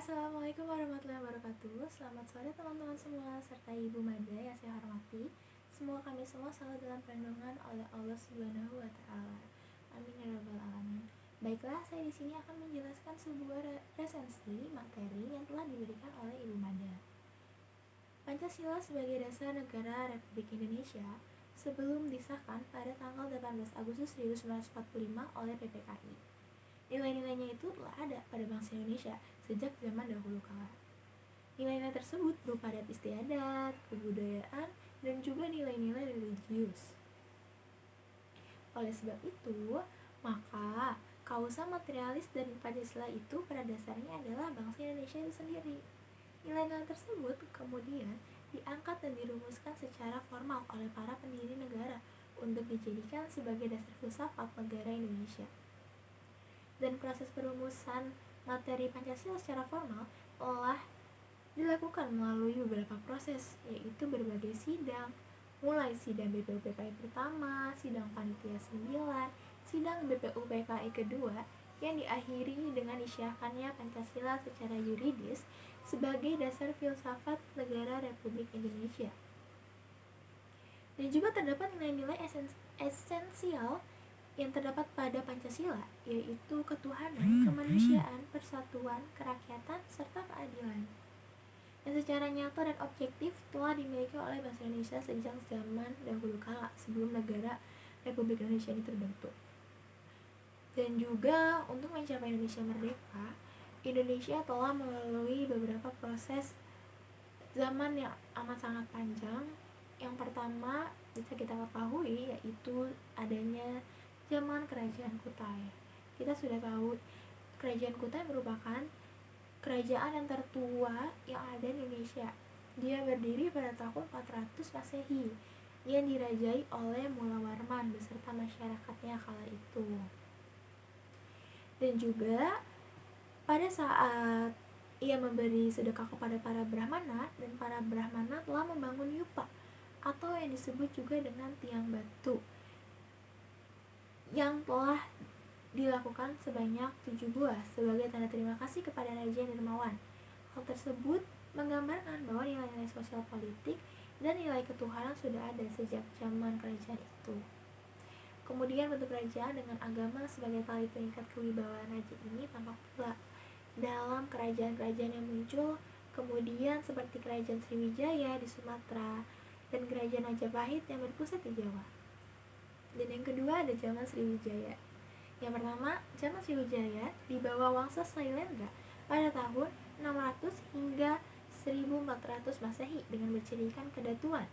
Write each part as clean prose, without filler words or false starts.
Assalamualaikum warahmatullahi wabarakatuh. Selamat sore teman-teman semua serta Ibu Mada yang saya hormati. Semoga kami semua selalu dalam perlindungan oleh Allah Subhanahu wa taala. Amin ya rabbal alamin. Baiklah, saya di sini akan menjelaskan sebuah resensi materi yang telah diberikan oleh Ibu Mada. Pancasila sebagai dasar negara Republik Indonesia sebelum disahkan pada tanggal 18 Agustus 1945 oleh PPKI. Nilai-nilainya itu telah ada pada bangsa Indonesia sejak zaman dahulu kala. Nilai-nilai tersebut berupa adat istiadat, kebudayaan, dan juga nilai-nilai religius. Oleh sebab itu, maka kausa materialis dari Pancasila itu pada dasarnya adalah bangsa Indonesia itu sendiri. Nilai-nilai tersebut kemudian diangkat dan dirumuskan secara formal oleh para pendiri negara untuk dijadikan sebagai dasar filsafat negara Indonesia. Dan proses perumusan materi Pancasila secara formal telah dilakukan melalui beberapa proses, yaitu berbagai sidang, mulai sidang BPUPKI pertama, sidang Panitia 9, sidang BPUPKI kedua, yang diakhiri dengan disahkannya Pancasila secara yuridis sebagai dasar filsafat negara Republik Indonesia. Dan juga terdapat nilai-nilai esensial yang terdapat pada Pancasila, yaitu ketuhanan, kemanusiaan, persatuan, kerakyatan, serta keadilan, yang secara nyata dan objektif telah dimiliki oleh bangsa Indonesia sejak zaman dahulu kala sebelum negara Republik Indonesia ini terbentuk. Dan juga untuk mencapai Indonesia merdeka, Indonesia telah melalui beberapa proses zaman yang amat sangat panjang. Yang pertama bisa kita ketahui yaitu adanya zaman Kerajaan Kutai. Kita sudah tahu Kerajaan Kutai merupakan kerajaan yang tertua yang ada di Indonesia. Dia berdiri pada tahun 400 Masehi yang dirajai oleh Mula Warman beserta masyarakatnya kala itu. Dan juga pada saat ia memberi sedekah kepada para Brahmana, dan para Brahmana telah membangun yupa atau yang disebut juga dengan tiang batu yang telah dilakukan sebanyak 7 buah sebagai tanda terima kasih kepada Raja Nirmawan. Hal tersebut menggambarkan bahwa nilai-nilai sosial politik dan nilai ketuhanan sudah ada sejak zaman kerajaan itu. Kemudian bentuk kerajaan dengan agama sebagai tali pengikat kewibawaan raja ini tampak pula dalam kerajaan-kerajaan yang muncul kemudian seperti Kerajaan Sriwijaya di Sumatera dan Kerajaan Majapahit yang berpusat di Jawa. Dan yang kedua ada zaman Sriwijaya. Yang pertama, zaman Sriwijaya di bawah Wangsa Sailendra pada tahun 600 hingga 1400 Masehi dengan mencirikan kedatuan.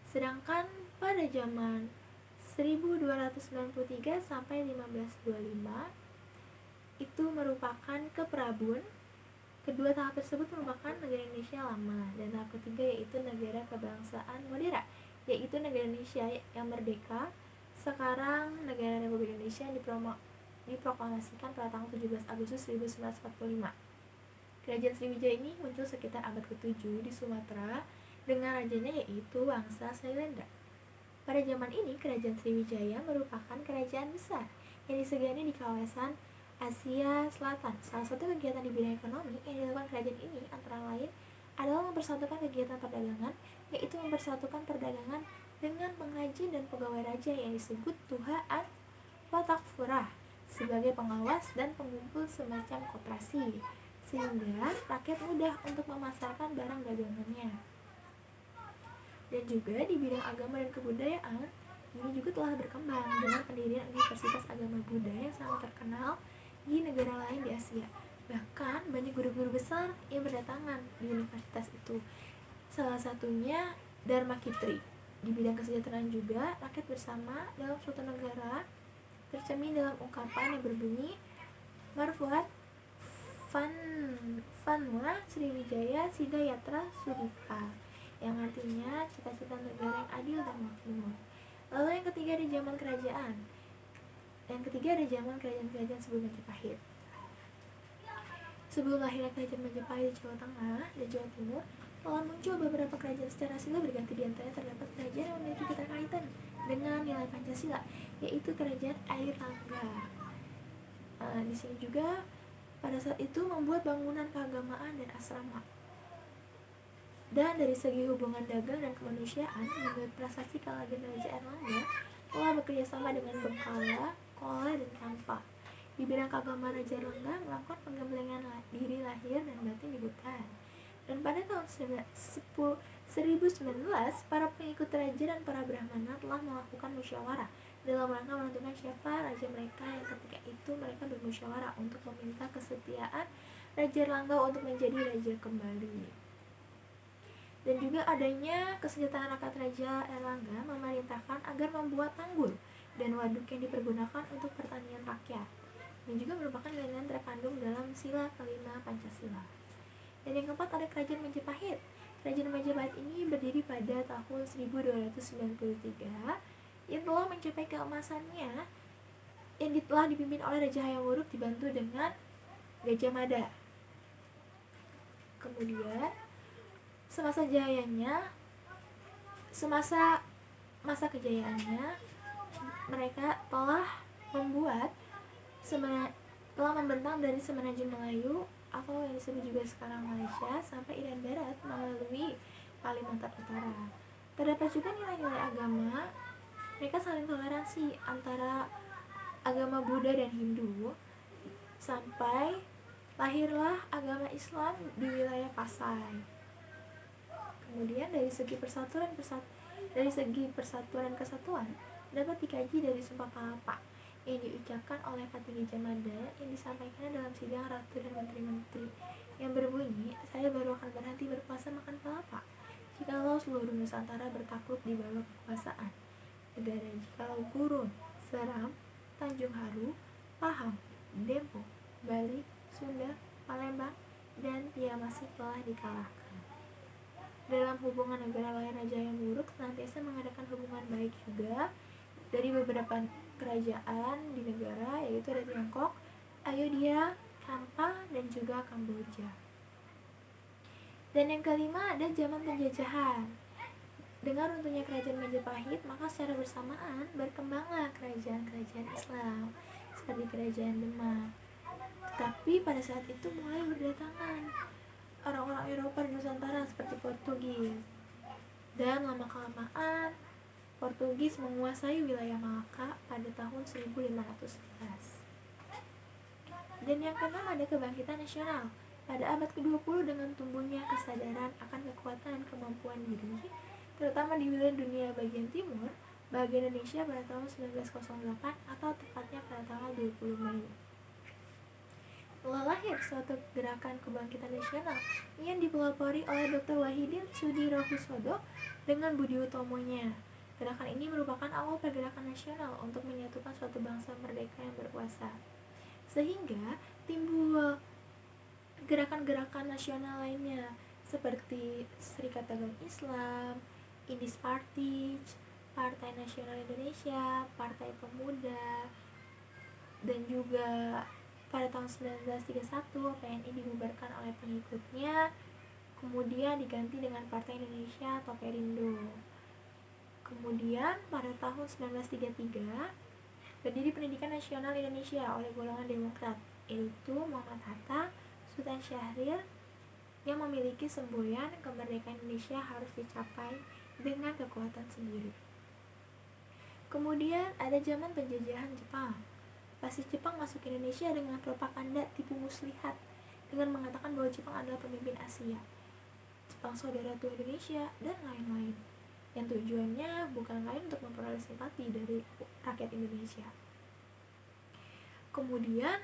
Sedangkan pada zaman 1293 sampai 1525 itu merupakan keprabun. Kedua tahap tersebut merupakan negara Indonesia lama, dan tahap ketiga yaitu negara kebangsaan modern, yaitu negara Indonesia yang merdeka. Sekarang negara Republik Indonesia diproklamasikan pada tanggal 17 Agustus 1945. Kerajaan Sriwijaya ini muncul sekitar abad ke-7 di Sumatera dengan rajanya yaitu Wangsa Sailendra. Pada zaman ini Kerajaan Sriwijaya merupakan kerajaan besar yang disegani di kawasan Asia Selatan. Salah satu kegiatan di bidang ekonomi yang dilakukan kerajaan ini antara lain adalah mempersatukan kegiatan perdagangan, yaitu mempersatukan perdagangan dengan pengrajin dan pegawai raja yang disebut Tuha Fatakfurah sebagai pengawas dan pengumpul semacam koperasi, sehingga rakyat mudah untuk memasarkan barang dagangannya. Dan juga di bidang agama dan kebudayaan ini juga telah berkembang dengan pendirian Universitas Agama Buddha yang sangat terkenal di negara lain di Asia. Bahkan banyak guru-guru besar yang berdatangan di universitas itu. Salah satunya Dharma Kitri. Di bidang kesejahteraan juga, rakyat bersama dalam suatu negara tercermin dalam ungkapan yang berbunyi Marfuat Vanwa Sriwijaya Sida Yatra Sudika, yang artinya cita-cita negara yang adil dan makmur. Lalu yang ketiga ada zaman kerajaan. Yang ketiga ada zaman kerajaan-kerajaan sebelum Majapahit. Sebelum lahirnya Kerajaan Majapahit di Jawa Tengah dan Jawa Timur, telah muncul beberapa kerajaan secara silih berganti. Di antaranya terdapat kerajaan yang memiliki keterkaitan dengan nilai Pancasila, yaitu Kerajaan Air Langga. Di sini juga pada saat itu membuat bangunan keagamaan dan asrama. Dan dari segi hubungan dagang dan kemanusiaan, menurut prasasti Kalagen Raja Erlangga telah bekerja sama dengan Bengkala, Kola, dan Kampa. Di bidang keagamaan, Raja Erlangga melakukan penggembelengan diri lahir dan batin di hutan. Dan pada tahun 1019, para pengikut raja dan para brahmana telah melakukan musyawarah dalam rangka menentukan siapa raja mereka, yang ketika itu mereka bermusyawarah untuk meminta kesetiaan Raja Erlangga untuk menjadi raja kembali. Dan juga adanya kesejahteraan rakyat, Raja Erlangga memerintahkan agar membuat tanggul dan waduk yang dipergunakan untuk pertanian rakyat, dan juga merupakan nilai-nilai terkandung dalam sila kelima Pancasila. Dan yang keempat ada Kerajaan Majapahit. Kerajaan Majapahit ini berdiri pada tahun 1293 yang telah mencapai keemasannya, yang telah dipimpin oleh Raja Hayam Wuruk dibantu dengan Gajah Mada. Kemudian semasa kejayaannya mereka telah membentang dari Semenanjung Melayu atau yang disebut juga sekarang Malaysia sampai Irian Barat melalui Kalimantan Utara. Terdapat juga nilai-nilai agama. Mereka saling toleransi antara agama Buddha dan Hindu sampai lahirlah agama Islam di wilayah Pasai. Kemudian dari segi persatuan kesatuan dapat dikaji dari Sumpah Palapa yang diucapkan oleh Patih Gajah Mada yang disampaikan dalam sidang Ratu dan Menteri-Menteri, yang berbunyi, "Saya baru akan berhenti berpuasa makan palapa jikalau seluruh Nusantara bertakluk di bawah kekuasaan negara, jikalau Gurun, Seram, Tanjung Haru, Pahang, Dempo, Bali, Sunda, Palembang, dan Tiamasi telah dikalahkan." Dalam hubungan negara lain, Raja Hayam Wuruk senantiasa mengadakan hubungan baik juga dari beberapa kerajaan di negara, yaitu ada Tiongkok, Ayodhya, Kampa, dan juga Kamboja. Dan yang kelima ada zaman penjajahan. Dengan runtuhnya Kerajaan Majapahit, maka secara bersamaan berkembanglah kerajaan-kerajaan Islam seperti Kerajaan Demak. Tetapi pada saat itu mulai berdatangan orang-orang Eropa di Nusantara seperti Portugis. Dan lama-kelamaan Portugis menguasai wilayah Malaka pada tahun 1511. Dan yang keenam ada kebangkitan nasional. Pada abad ke-20 dengan tumbuhnya kesadaran akan kekuatan dan kemampuan diri, terutama di wilayah dunia bagian timur, bagi Indonesia pada tahun 1908 atau tepatnya pada tanggal 20 Mei. Telah lahir suatu gerakan kebangkitan nasional yang dipelopori oleh Dr. Wahidin Sudirohusodo dengan Budi Utomonya. Gerakan ini merupakan awal pergerakan nasional untuk menyatukan suatu bangsa merdeka yang berkuasa. Sehingga timbul gerakan-gerakan nasional lainnya seperti Serikat Dagang Islam, Indis Party, Partai Nasional Indonesia, Partai Pemuda, dan juga pada tahun 1931 PNI dibubarkan oleh pengikutnya, kemudian diganti dengan Partai Indonesia atau Perindo. Kemudian pada tahun 1933 berdiri Pendidikan Nasional Indonesia oleh golongan Demokrat, yaitu Muhammad Hatta, Sultan Syahrir, yang memiliki semboyan kemerdekaan Indonesia harus dicapai dengan kekuatan sendiri. Kemudian ada zaman penjajahan Jepang. Fasis Jepang masuk ke Indonesia dengan propaganda tipu muslihat dengan mengatakan bahwa Jepang adalah pemimpin Asia, Jepang saudara tua Indonesia, dan lain-lain, yang tujuannya bukan lain untuk memperoleh simpati dari rakyat Indonesia. Kemudian,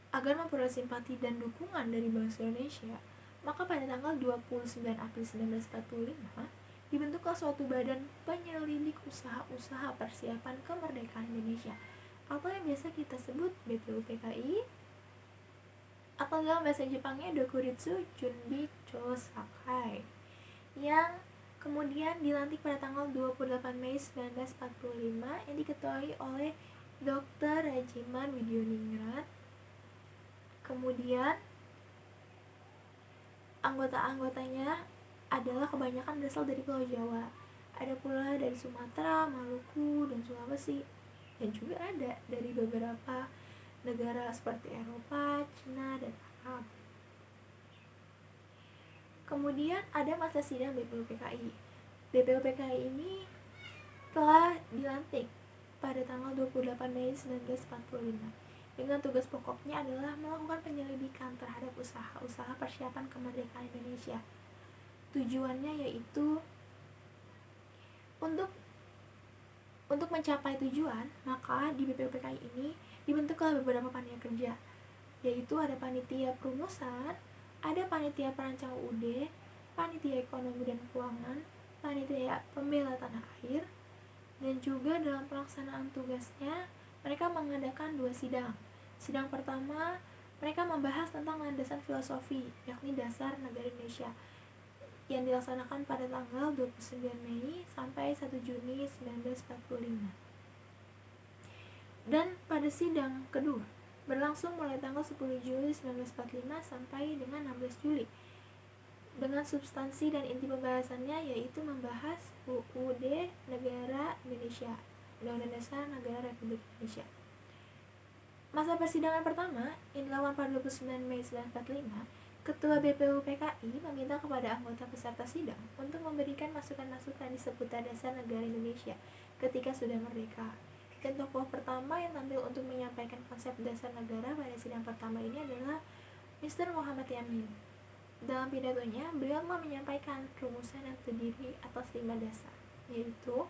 agar memperoleh simpati dan dukungan dari bangsa Indonesia, maka pada tanggal 29 April 1945 dibentuklah suatu badan penyelidik usaha-usaha persiapan kemerdekaan Indonesia, atau yang biasa kita sebut BPUPKI, atau dalam bahasa Jepangnya Dokuritsu Junbi Chosakai, yang kemudian dilantik pada tanggal 28 Mei 1945 yang diketuai oleh Dr. Rajiman Widyoningrat. Kemudian anggota-anggotanya adalah kebanyakan berasal dari Pulau Jawa. Ada pula dari Sumatera, Maluku, dan Sulawesi. Dan juga ada dari beberapa negara seperti Eropa, Cina, dan Arab. Kemudian ada masa sidang BPUPKI. BPUPKI ini telah dilantik pada tanggal 28 Mei 1945 dengan tugas pokoknya adalah melakukan penyelidikan terhadap usaha-usaha persiapan kemerdekaan Indonesia. Tujuannya yaitu untuk mencapai tujuan, maka di BPUPKI ini dibentuklah beberapa panitia kerja, yaitu ada panitia perumusan, ada panitia perancang UUD, panitia ekonomi dan keuangan, panitia pembela tanah air, dan juga dalam pelaksanaan tugasnya mereka mengadakan 2 sidang. Sidang pertama mereka membahas tentang landasan filosofi, yakni dasar negara Indonesia, yang dilaksanakan pada tanggal 29 Mei sampai 1 Juni 1945. Dan pada sidang kedua berlangsung mulai tanggal 10 Juli 1945 sampai dengan 16 Juli dengan substansi dan inti pembahasannya yaitu membahas UUD Negara Indonesia, Undang-Undang Dasar Negara Republik Indonesia. Masa persidangan pertama yang dilakukan pada 29 Mei 1945, Ketua BPUPKI meminta kepada anggota peserta sidang untuk memberikan masukan-masukan di seputar dasar negara Indonesia ketika sudah merdeka. Dan tokoh pertama yang tampil untuk menyampaikan konsep dasar negara pada sidang pertama ini adalah Mr. Muhammad Yamin. Dalam pidatonya, beliau telah menyampaikan rumusan yang terdiri atas 5 dasar, yaitu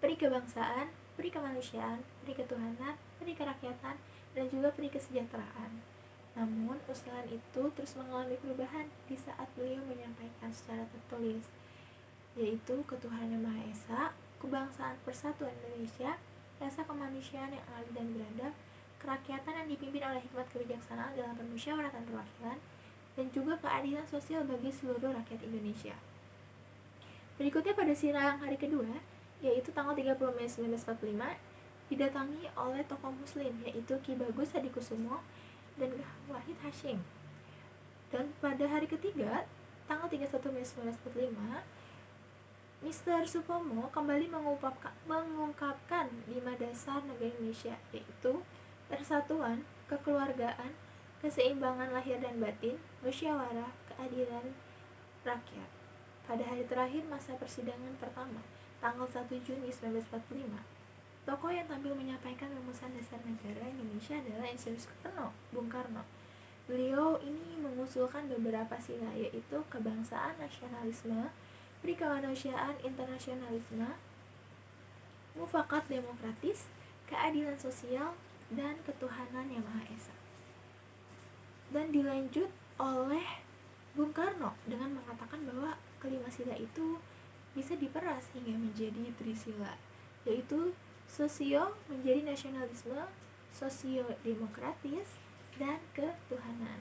peri kebangsaan, peri kemanusiaan, peri ketuhanan, peri kerakyatan, dan juga peri kesejahteraan. Namun, usulan itu terus mengalami perubahan di saat beliau menyampaikan secara tertulis, yaitu ketuhanan yang Maha Esa, kebangsaan persatuan Indonesia, rasa kemanusiaan yang adil dan beradab, kerakyatan yang dipimpin oleh hikmat kebijaksanaan dalam permusyawaratan perwakilan, dan juga keadilan sosial bagi seluruh rakyat Indonesia. Berikutnya pada sidang hari kedua, yaitu tanggal 30 Mei 1945, didatangi oleh tokoh muslim yaitu Ki Bagus Hadikusumo dan Wahid Hasyim. Dan pada hari ketiga, tanggal 31 Mei 1945, Mr. Supomo kembali mengungkapkan 5 dasar negara Indonesia, yaitu persatuan, kekeluargaan, keseimbangan lahir dan batin, musyawarah, keadilan rakyat. Pada hari terakhir masa persidangan pertama, tanggal 1 Juni 1945, tokoh yang tampil menyampaikan rumusan dasar negara Indonesia adalah Insinyur Soekarno, Bung Karno. Beliau ini mengusulkan beberapa sila, yaitu kebangsaan, nasionalisme, peri kemanusiaan, internasionalisme, mufakat demokratis, keadilan sosial, dan ketuhanan yang Maha Esa. Dan dilanjut oleh Bung Karno dengan mengatakan bahwa kelima sila itu bisa diperas hingga menjadi trisila, yaitu sosio menjadi nasionalisme, sosio demokratis, dan ketuhanan.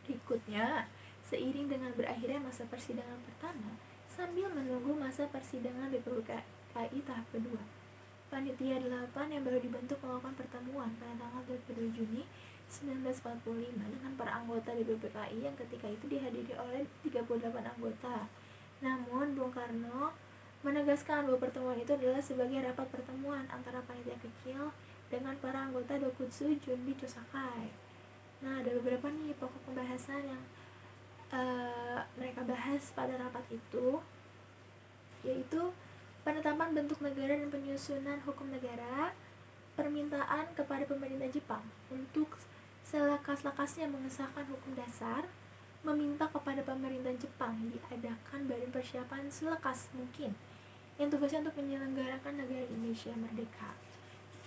Berikutnya, seiring dengan berakhirnya masa persidangan pertama, sambil menunggu masa persidangan BPUPKI tahap kedua, Panitia 8 yang baru dibentuk melakukan pertemuan pada tanggal 22 Juni 1945 dengan para anggota BPUPKI yang ketika itu dihadiri oleh 38 anggota. Namun, Bung Karno menegaskan bahwa pertemuan itu adalah sebagai rapat pertemuan antara panitia kecil dengan para anggota Dokutsu Junbi Chosakai. Nah, ada beberapa nih pokok pembahasan yang mereka bahas pada rapat itu, yaitu penetapan bentuk negara dan penyusunan hukum negara, permintaan kepada pemerintah Jepang untuk selekas-lekasnya mengesahkan hukum dasar, meminta kepada pemerintah Jepang diadakan badan persiapan selekas mungkin yang tugasnya untuk menyelenggarakan negara Indonesia merdeka,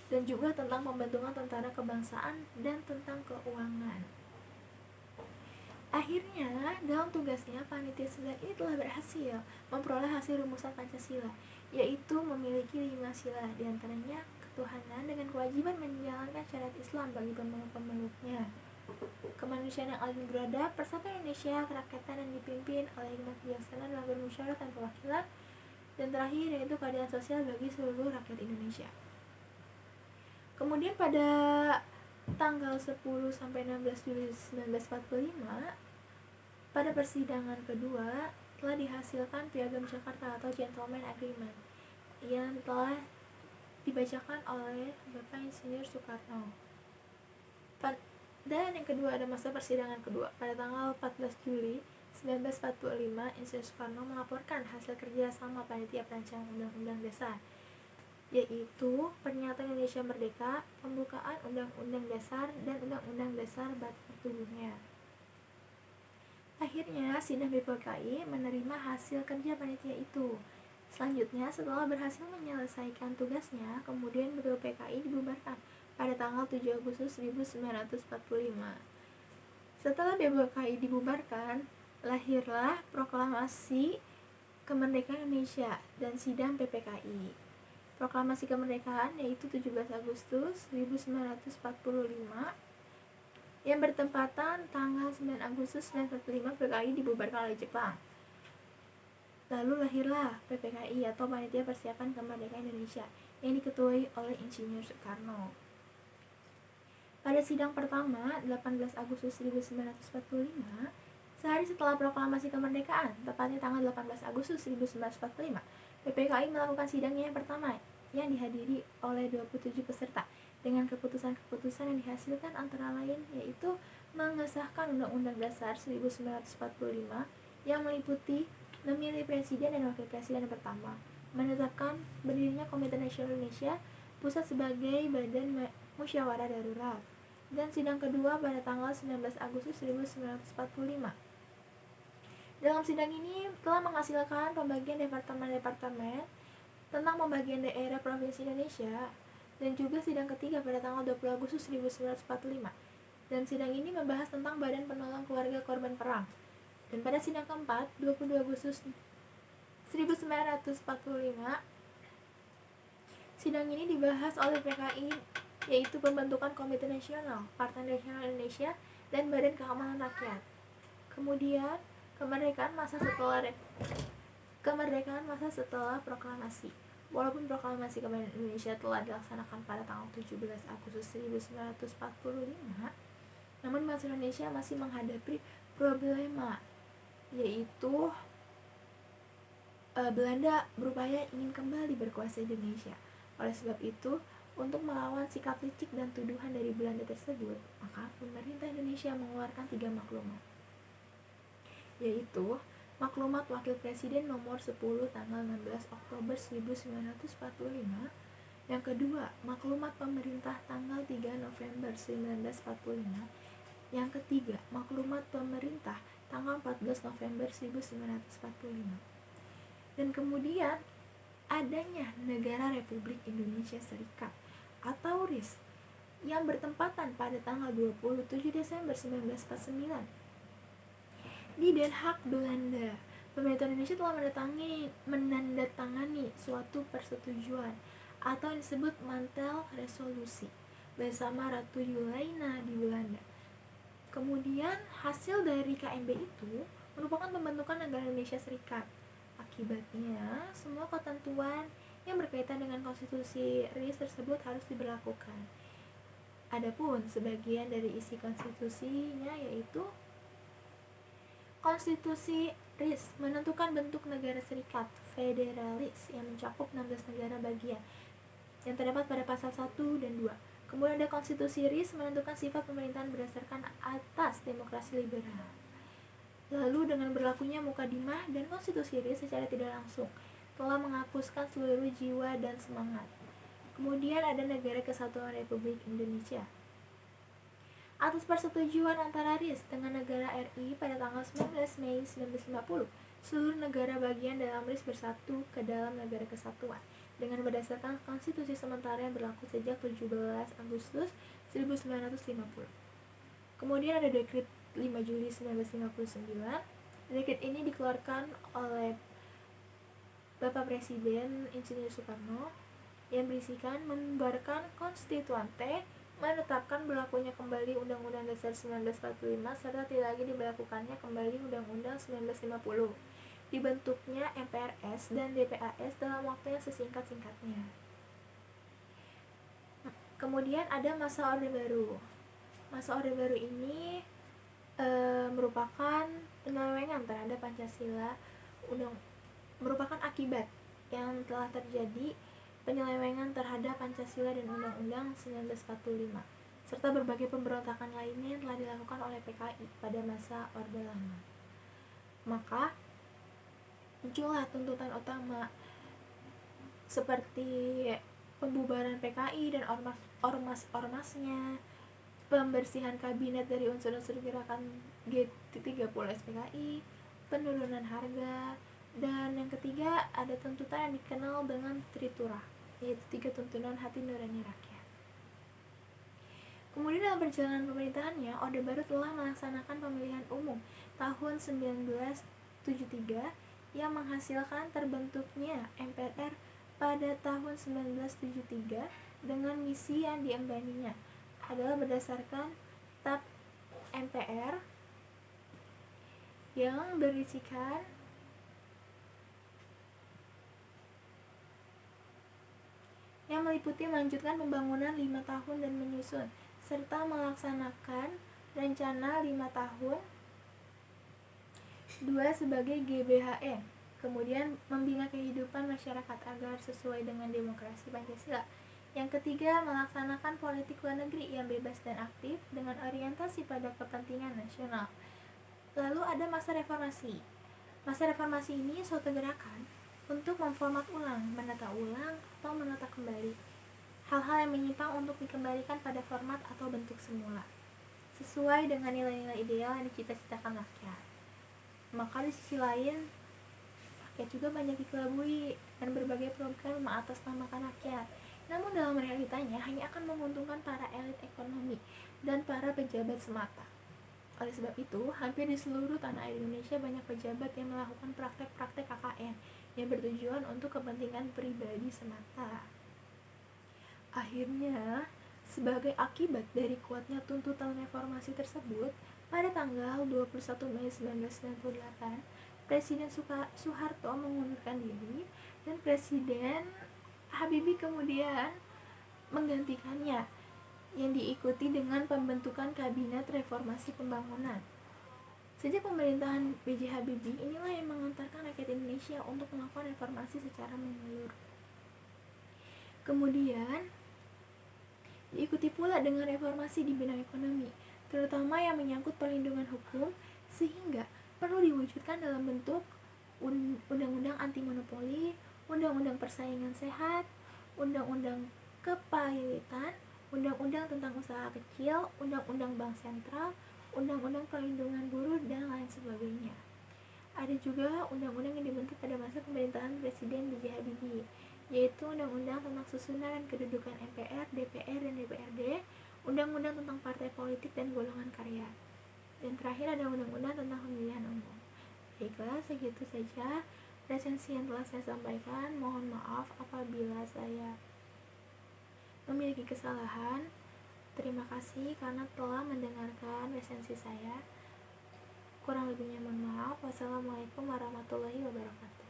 dan juga tentang pembentukan tentara kebangsaan dan tentang keuangan. Akhirnya, dalam tugasnya, Panitia 9 ini telah berhasil memperoleh hasil rumusan Pancasila, yaitu memiliki 5 sila, diantaranya ketuhanan dengan kewajiban menjalankan syariat Islam bagi pemeluk-pemeluknya, kemanusiaan yang adil beradab, persatuan Indonesia, kerakyatan yang dipimpin oleh hikmat kebijaksanaan dalam bermusyawarah dan perwakilan, dan terakhir yaitu keadilan sosial bagi seluruh rakyat Indonesia. Kemudian pada tanggal 10 sampai 16 Juli 1945, pada persidangan kedua telah dihasilkan Piagam Jakarta atau Gentleman Agreement yang telah dibacakan oleh Bapak Insinyur Soekarno. Dan yang kedua ada masa persidangan kedua. Pada tanggal 14 Juli 1945, Insinyur Soekarno melaporkan hasil kerjasama panitia perancangan Undang-Undang Dasar, yaitu Pernyataan Indonesia Merdeka, pembukaan Undang-Undang Dasar, dan Undang-Undang Dasar bertubuhnya. Akhirnya, sidang BPKI menerima hasil kerja panitia itu. Selanjutnya, setelah berhasil menyelesaikan tugasnya, kemudian BPKI dibubarkan pada tanggal 7 Agustus 1945. Setelah BPKI dibubarkan, lahirlah Proklamasi Kemerdekaan Indonesia dan sidang PPKI. Proklamasi kemerdekaan yaitu 17 Agustus 1945 yang bertempatan tanggal 9 Agustus 1945 PPKI dibubarkan oleh Jepang. Lalu lahirlah PPKI atau Panitia Persiapan Kemerdekaan Indonesia yang diketuai oleh Insinyur Soekarno. Pada sidang pertama 18 Agustus 1945, sehari setelah proklamasi kemerdekaan, tepatnya tanggal 18 Agustus 1945, PPKI melakukan sidangnya yang pertama yang dihadiri oleh 27 peserta dengan keputusan-keputusan yang dihasilkan antara lain yaitu mengesahkan Undang-Undang Dasar 1945 yang meliputi memilih presiden dan wakil presiden yang pertama, menetapkan berdirinya Komite Nasional Indonesia Pusat sebagai badan musyawarah darurat, dan sidang kedua pada tanggal 19 Agustus 1945. Dalam sidang ini telah menghasilkan pembagian departemen-departemen tentang pembagian daerah Provinsi Indonesia, dan juga sidang ketiga pada tanggal 20 Agustus 1945. Dan sidang ini membahas tentang Badan Penolong Keluarga Korban Perang. Dan pada sidang keempat, 22 Agustus 1945, sidang ini dibahas oleh PKI, yaitu pembentukan Komite Nasional, Partai Nasional Indonesia, dan Badan Keamanan Rakyat. Kemudian, kemerdekaan masa setelah proklamasi. Walaupun proklamasi kemerdekaan Indonesia telah dilaksanakan pada tanggal 17 Agustus 1945, namun bangsa Indonesia masih menghadapi problema, yaitu Belanda berupaya ingin kembali berkuasa di Indonesia. Oleh sebab itu, untuk melawan sikap licik dan tuduhan dari Belanda tersebut, maka pemerintah Indonesia mengeluarkan 3 maklumat, yaitu Maklumat Wakil Presiden nomor 10 tanggal 16 Oktober 1945. Yang kedua, Maklumat Pemerintah tanggal 3 November 1945. Yang ketiga, Maklumat Pemerintah tanggal 14 November 1945. Dan kemudian adanya Negara Republik Indonesia Serikat atau RIS yang bertempatan pada tanggal 27 Desember 1949 di Den Haag, Belanda. Pemerintah Indonesia telah menandatangani suatu persetujuan atau yang disebut Mantel Resolusi bersama Ratu Yulaina di Belanda. Kemudian hasil dari KMB itu merupakan pembentukan negara Indonesia Serikat. Akibatnya, semua ketentuan yang berkaitan dengan konstitusi RIS tersebut harus diberlakukan. Adapun sebagian dari isi konstitusinya yaitu Konstitusi RIS menentukan bentuk negara serikat federalis yang mencakup 16 negara bagian yang terdapat pada pasal 1 dan 2. Kemudian ada Konstitusi RIS menentukan sifat pemerintahan berdasarkan atas demokrasi liberal. Lalu dengan berlakunya Mukadimah dan Konstitusi RIS secara tidak langsung telah menghapuskan seluruh jiwa dan semangat. Kemudian ada Negara Kesatuan Republik Indonesia. Atas persetujuan antara RIS dengan negara RI pada tanggal 19 Mei 1950, seluruh negara bagian dalam RIS bersatu ke dalam negara kesatuan dengan berdasarkan konstitusi sementara yang berlaku sejak 17 Agustus 1950. Kemudian ada Dekret 5 Juli 1959. Dekret ini dikeluarkan oleh Bapak Presiden Insinyur Soekarno yang berisikan membubarkan Konstituante, menetapkan berlakunya kembali Undang-Undang Dasar 1945 serta tidak lagi diberlakukannya kembali Undang-Undang 1950, dibentuknya MPRS dan DPAS dalam waktu yang sesingkat-singkatnya. Kemudian ada masa Orde Baru. Masa Orde Baru ini merupakan penyelewengan terhadap Pancasila, merupakan akibat yang telah terjadi penyelewengan terhadap Pancasila dan Undang-Undang 1945, serta berbagai pemberontakan lainnya yang telah dilakukan oleh PKI pada masa Orde Lama. Maka muncullah tuntutan utama seperti pembubaran PKI dan ormas-ormasnya, pembersihan kabinet dari unsur-unsur gerakan G30 SPKI, penurunan harga, dan yang ketiga ada tuntutan yang dikenal dengan Tritura, yaitu 3 tuntunan hati nurani rakyat. Kemudian dalam perjalanan pemerintahannya, Orde Baru telah melaksanakan pemilihan umum tahun 1973 yang menghasilkan terbentuknya MPR pada tahun 1973 dengan misi yang diembaninya adalah berdasarkan TAP MPR yang berisikan yang meliputi melanjutkan pembangunan 5 tahun dan menyusun serta melaksanakan rencana 5 tahun 2 sebagai GBHN, kemudian membina kehidupan masyarakat agar sesuai dengan demokrasi Pancasila. Yang ketiga, melaksanakan politik luar negeri yang bebas dan aktif dengan orientasi pada kepentingan nasional. Lalu ada masa reformasi. Masa reformasi ini suatu gerakan untuk memformat ulang, menata ulang, atau menata kembali hal-hal yang menyimpang untuk dikembalikan pada format atau bentuk semula, sesuai dengan nilai-nilai ideal yang dicita-citakan rakyat. Maka di sisi lain, rakyat juga banyak dikelabui dan berbagai program mengatasnamakan rakyat. Namun dalam realitanya hanya akan menguntungkan para elit ekonomi dan para pejabat semata. Oleh sebab itu, hampir di seluruh tanah air Indonesia banyak pejabat yang melakukan praktek-praktek KKN yang bertujuan untuk kepentingan pribadi semata. Akhirnya, sebagai akibat dari kuatnya tuntutan reformasi tersebut, pada tanggal 21 Mei 1998, Presiden Soeharto mengundurkan diri dan Presiden Habibie kemudian menggantikannya, yang diikuti dengan pembentukan Kabinet Reformasi Pembangunan. Sejak pemerintahan B.J. Habibie, inilah yang mengantarkan rakyat Indonesia untuk melakukan reformasi secara menyeluruh. Kemudian, diikuti pula dengan reformasi di bidang ekonomi, terutama yang menyangkut perlindungan hukum, sehingga perlu diwujudkan dalam bentuk undang-undang anti monopoli, undang-undang persaingan sehat, undang-undang kepailitan, undang-undang tentang usaha kecil, undang-undang bank sentral, undang-undang perlindungan buruh, dan lain sebagainya. Ada juga undang-undang yang dibentuk pada masa pemerintahan Presiden B.J. Habibie, yaitu undang-undang tentang susunan dan kedudukan MPR, DPR, dan DPRD, undang-undang tentang partai politik dan golongan karya, dan terakhir ada undang-undang tentang pemilihan umum. Baiklah, segitu saja resensi yang telah saya sampaikan. Mohon maaf apabila saya memiliki kesalahan. Terima kasih karena telah mendengarkan resensi saya. Kurang lebihnya mohon maaf. Wassalamualaikum warahmatullahi wabarakatuh.